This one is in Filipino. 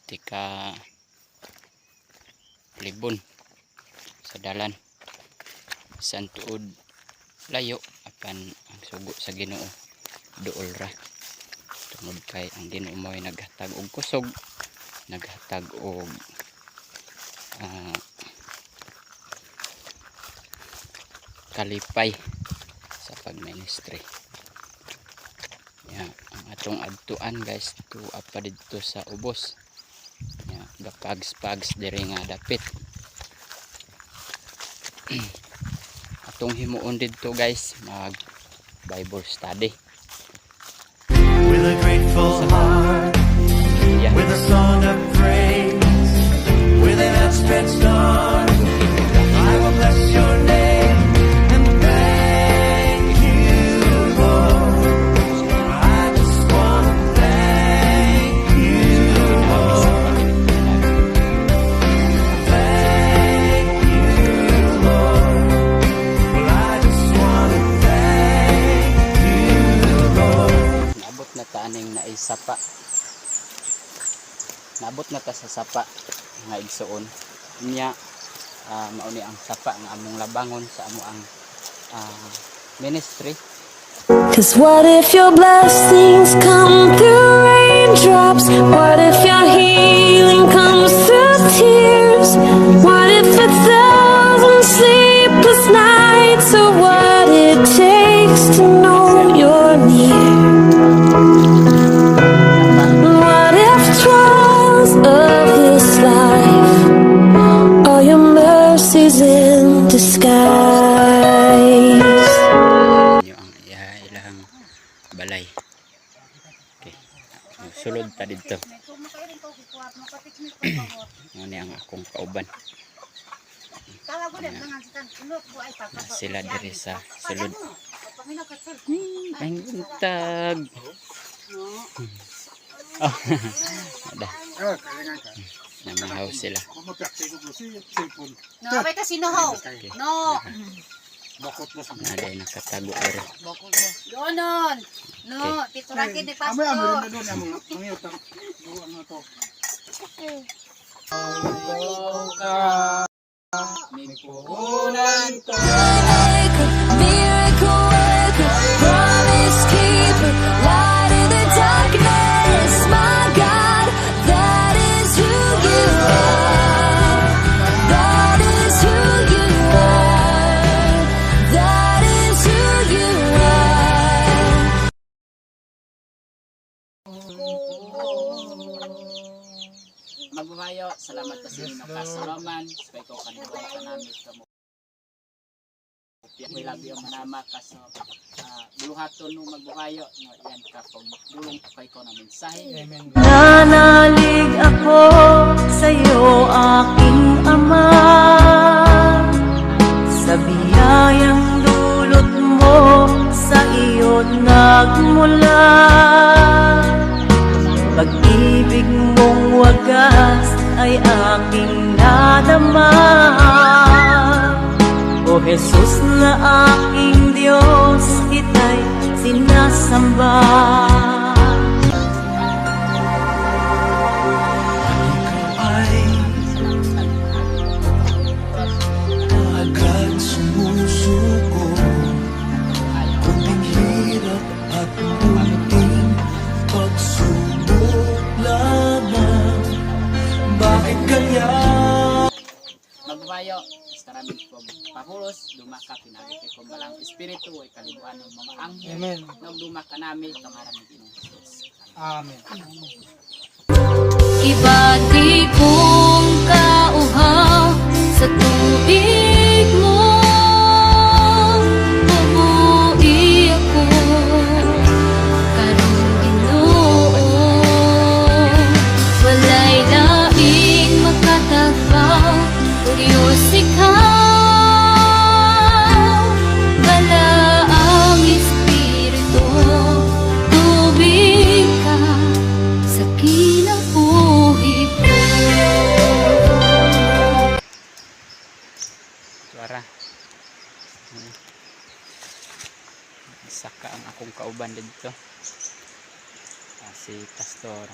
tika libon sa dalan bisan tuod layo apan ang sugo sa Ginoo duol ra tungod kay ang Ginoo mo'y naghatag og kusog, naghatag og kalipay sa pagministry. Ang atong adtuan guys to apa dito sa ubos. Gapags-pags diri nga dapit. Atong himuon dito guys mag Bible study. With a grateful heart, with a song of praise, with an outstretched arm, I will bless your name and thank you, Lord. I just want to thank you, Lord. Thank you, Lord. Well, I just want to thank you, Lord. Naabot na ta aning naisapa. Naabot na ta sa sapa nga igsuon. Nya mauni ang sapa nga among labangon sa amo ang ministry. Cause what if your blessings come through raindrops? What if your healing comes through tears? What if it's 1,000 sleepless nights? Or what it takes to know you're near? What if trials of this life are your mercies in disguise? Inyo ang ilang balay. Okay. Sulod ta dito. Ano ang akong kauban. Sila diri sa sulod. Ang buntag. Oh. Ada. Namahaw sila. No, may kasinohaw. No. Ada yung nakatago ero. Doon. No, titurakin ni Pastor. Miracle worker, promise keeper, light in the darkness, my God, that is who you are. That is who you are. That is who you are. Magbuhayo, salamat sa inyo kasalaman. Sabay ko kanibuhay ka namin kamo. May labi ang manama kaso buluhaton nung magbuhayo no yan ka pag bulong ko kay ko na mensahe. Nanalig ako sa iyo, aking Ama, sa biyayang dulot mo, sa iyo nagmula. Pag-ibig mong wagas ay aking nadama. O Jesus na aking Diyos, kita'y sinasamba. Ay agad sumusuko, kunting hirap at kunting pagsubok lamang. Bakit kaya? Magbuhayo, maraming kong pahulos, dumaka pinagit ko balang espiritu ay kalibuan ng mga anghel. Amen. Nung dumaka namin pangarap ng Ginoo Jesus. Amen. Ibati kong kauhaw sa tubig mo, umuwi ako karong Ginoo. Walay laing makatagpaw, Diyos ikaw. Wala ang espiritu, tubig ka sa kinabuhi ko. Suara. Saka ang akong kauban dito. Si Pastor